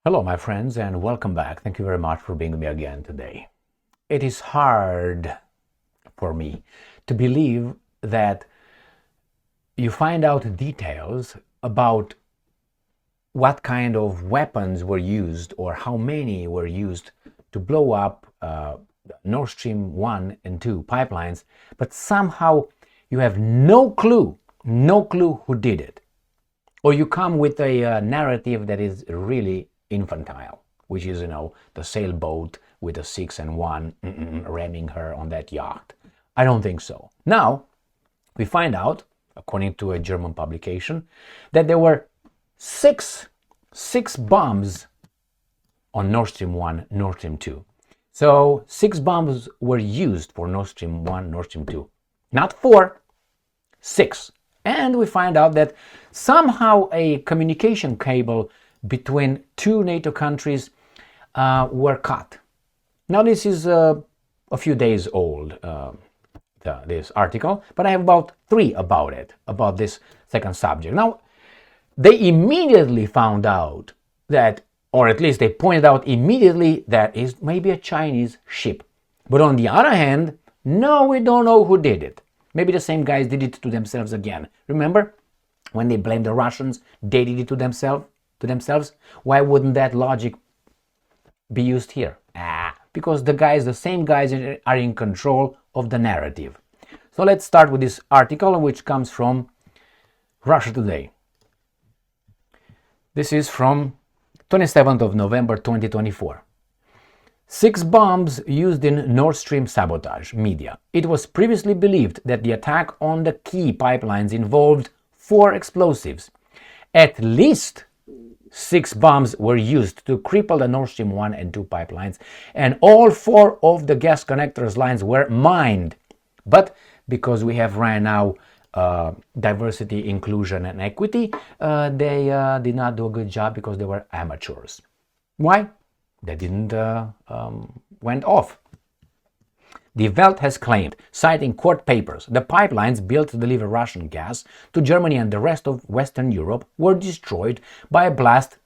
Hello, my friends, and welcome back. Thank you very much for being with me again today. It is hard for me to believe that you find out details about what kind of weapons were used or how many were used to blow up Nord Stream 1 and 2 pipelines, but somehow you have no clue who did it. Or you come with a narrative that is really infantile, which is, the sailboat with a 6 and 1 ramming her on that yacht. I don't think so. Now, we find out, according to a German publication, that there were six bombs on Nord Stream 1, Nord Stream 2. So 6 bombs were used for Nord Stream 1, Nord Stream 2. Not 4, 6. And we find out that somehow a communication cable between two NATO countries were cut. Now this is a few days old, this article, but I have about 3 about this second subject. Now, they immediately found out that, or at least they pointed out immediately, that is maybe a Chinese ship. But on the other hand, no, we don't know who did it. Maybe the same guys did it to themselves again. Remember when they blamed the Russians, they did it to themselves? Why wouldn't that logic be used here? Because the same guys are in control of the narrative. So let's start with this article, which comes from Russia Today. This is from 27th of November 2024. 6 bombs used in Nord Stream sabotage. Media. It was previously believed that the attack on the key pipelines involved 4 explosives. At least 6 bombs were used to cripple the Nord Stream 1 and 2 pipelines, and all 4 of the gas connectors lines were mined. But because we have right now diversity, inclusion, and equity, they did not do a good job because they were amateurs. Why? They didn't went off. The Welt has claimed, citing court papers, the pipelines built to deliver Russian gas to Germany and the rest of Western Europe were destroyed by blasts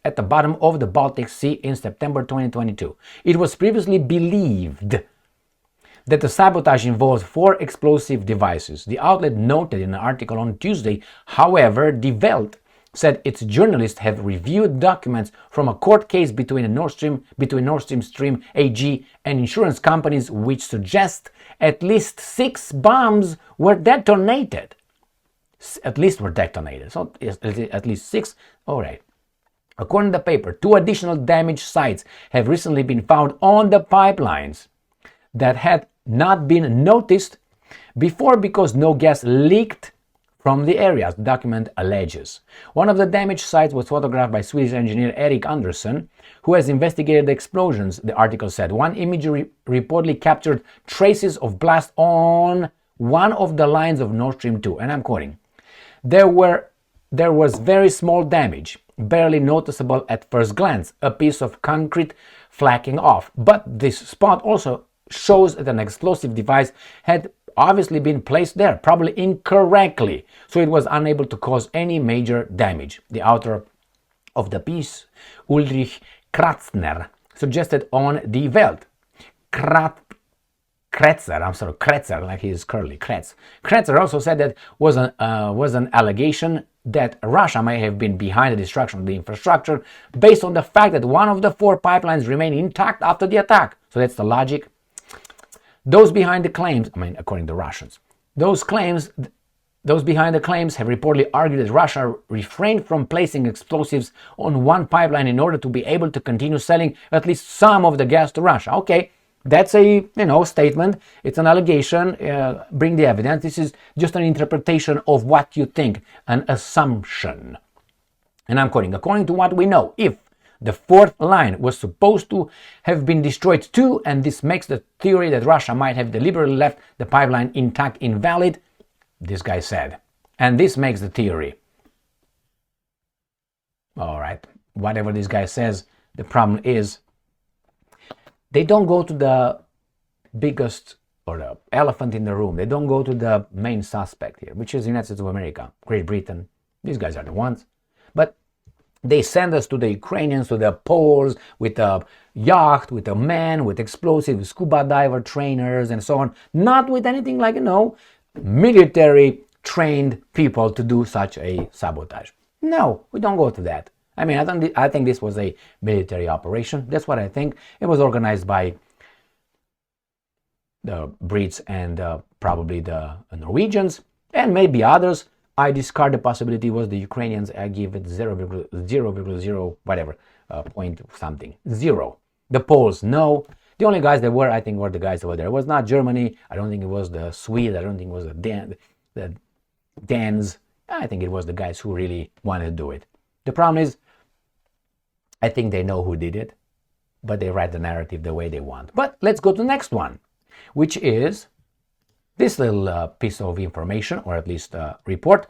at the bottom of the Baltic Sea in September 2022. It was previously believed that the sabotage involves 4 explosive devices. The outlet noted in an article on Tuesday, however, the Welt said its journalists have reviewed documents from a court case between Nord Stream AG and insurance companies which suggest at least 6 bombs were detonated. At least were detonated. So at least 6. All right. According to the paper, 2 additional damaged sites have recently been found on the pipelines that had not been noticed before because no gas leaked from the areas, the document alleges. One of the damaged sites was photographed by Swedish engineer Erik Andersson, who has investigated the explosions, the article said. One image reportedly captured traces of blast on one of the lines of Nord Stream 2, and I'm quoting, There was very small damage, barely noticeable at first glance, a piece of concrete flaking off. But this spot also shows that an explosive device had obviously been placed there, probably incorrectly, so it was unable to cause any major damage. The author of the piece, Ulrich Kratzner, suggested on Die Welt. Kretzer, like he is curly, Kretzer also said that was an allegation that Russia may have been behind the destruction of the infrastructure based on the fact that one of the 4 pipelines remained intact after the attack. So that's the logic. Those behind the claims, according to Russians, those behind the claims have reportedly argued that Russia refrained from placing explosives on one pipeline in order to be able to continue selling at least some of the gas to Russia. Okay, that's a statement. It's an allegation. Bring the evidence. This is just an interpretation of what you think, an assumption. And I'm quoting, according to what we know, if the 4th line was supposed to have been destroyed too, and this makes the theory that Russia might have deliberately left the pipeline intact invalid, this guy said. And this makes the theory. All right, whatever this guy says, the problem is they don't go to the biggest or the elephant in the room. They don't go to the main suspect here, which is the United States of America, Great Britain. These guys are the ones. But They send us to the Ukrainians, to the Poles, with a yacht, with a man, with explosives, with scuba diver trainers and so on. Not with anything like, military trained people to do such a sabotage. No, we don't go to that. I mean, I think this was a military operation. That's what I think. It was organized by the Brits and probably the Norwegians and maybe others. I discard the possibility it was the Ukrainians. I give it 0.0 whatever, point something. 0. The Poles, no. The only guys that were, I think, were the guys over there. It was not Germany. I don't think it was the Swedes. I don't think it was the Danes. I think it was the guys who really wanted to do it. The problem is, I think they know who did it, but they write the narrative the way they want. But let's go to the next one, which is this little piece of information, or at least report.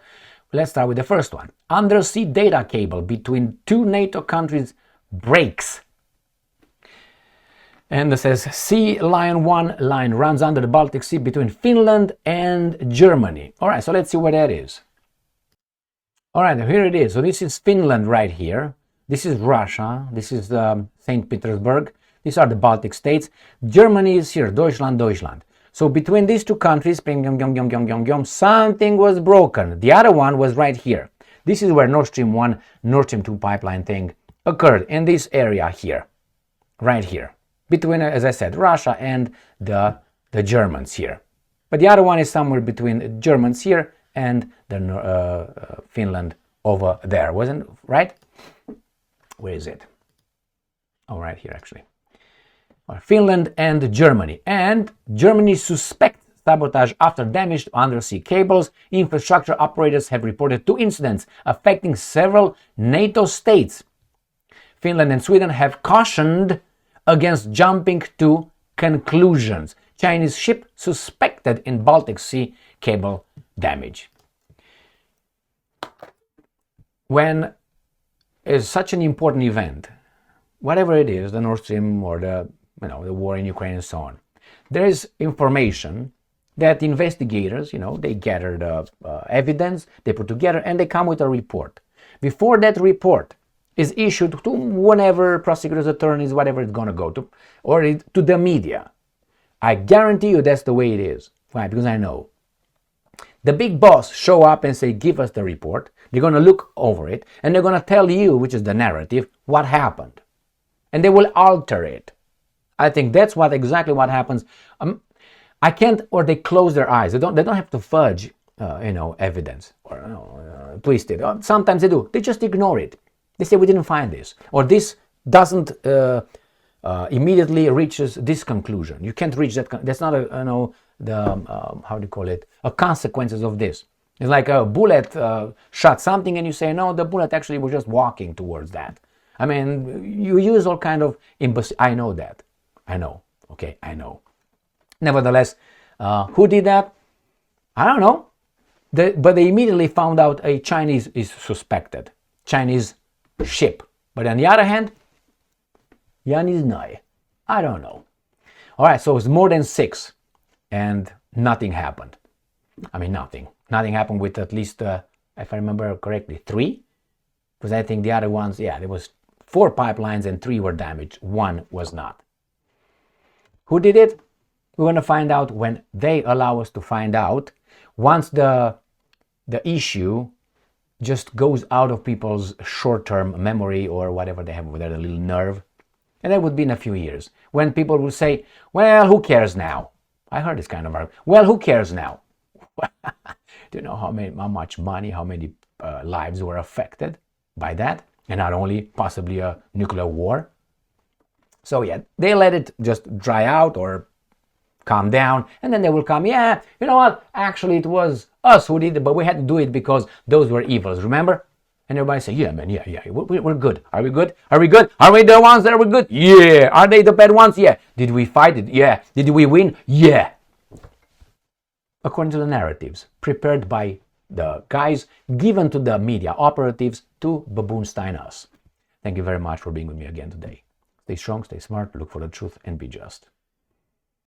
Let's start with the first one. Undersea data cable between two NATO countries breaks. And it says Sea Line 1 line runs under the Baltic Sea between Finland and Germany. All right, so let's see what that is. All right, here it is. So this is Finland right here. This is Russia. This is St. Petersburg. These are the Baltic states. Germany is here, Deutschland. So between these two countries, something was broken. The other one was right here. This is where Nord Stream 1, Nord Stream 2 pipeline thing occurred, in this area here, right here. Between, as I said, Russia and the Germans here. But the other one is somewhere between the Germans here and the Finland over there, wasn't it? Right? Where is it? Oh, right here, actually. Finland and Germany. And Germany suspects sabotage after damage to undersea cables. Infrastructure operators have reported 2 incidents affecting several NATO states. Finland and Sweden have cautioned against jumping to conclusions. Chinese ship suspected in Baltic Sea cable damage. When is such an important event, whatever it is, the Nord Stream or the war in Ukraine and so on, there is information that investigators, they gather the evidence, they put together, and they come with a report. Before that report is issued to whenever prosecutors, attorneys, whatever it's going to go to, or to the media, I guarantee you that's the way it is. Why? Because I know. The big boss show up and say, give us the report. They're going to look over it, and they're going to tell you, which is the narrative, what happened. And they will alter it. I think that's exactly what happens. I can't, or they close their eyes. They don't have to fudge, evidence or twist it. Sometimes they do. They just ignore it. They say we didn't find this, or this doesn't immediately reaches this conclusion. You can't reach that. That's not how do you call it? A consequences of this. It's like a bullet shot something, and you say no, the bullet actually was just walking towards that. I mean, you use all kind of I know that. I know. Okay, I know. Nevertheless, who did that? I don't know. But they immediately found out a Chinese is suspected. Chinese ship. But on the other hand, Yan is nai. I don't know. All right, so it's more than 6. And nothing happened. I mean, nothing. Nothing happened with at least, if I remember correctly, 3. Because I think the other ones, there was 4 pipelines and 3 were damaged. 1 was not. Who did it? We're going to find out when they allow us to find out. Once the issue just goes out of people's short-term memory or whatever they have over there, the little nerve. And that would be in a few years. When people will say, well, who cares now? I heard this kind of argument. Well, who cares now? Do you know how much money, how many lives were affected by that? And not only possibly a nuclear war. So they let it just dry out or calm down, and then they will come, you know what, actually it was us who did it, but we had to do it because those were evils, remember? And everybody say, yeah, man, we're good. Are we good? Are we good? Are we the ones that are good? Yeah. Are they the bad ones? Yeah. Did we fight it? Yeah. Did we win? Yeah. According to the narratives prepared by the guys given to the media operatives to baboonstein us. Thank you very much for being with me again today. Stay strong, stay smart, look for the truth, and be just.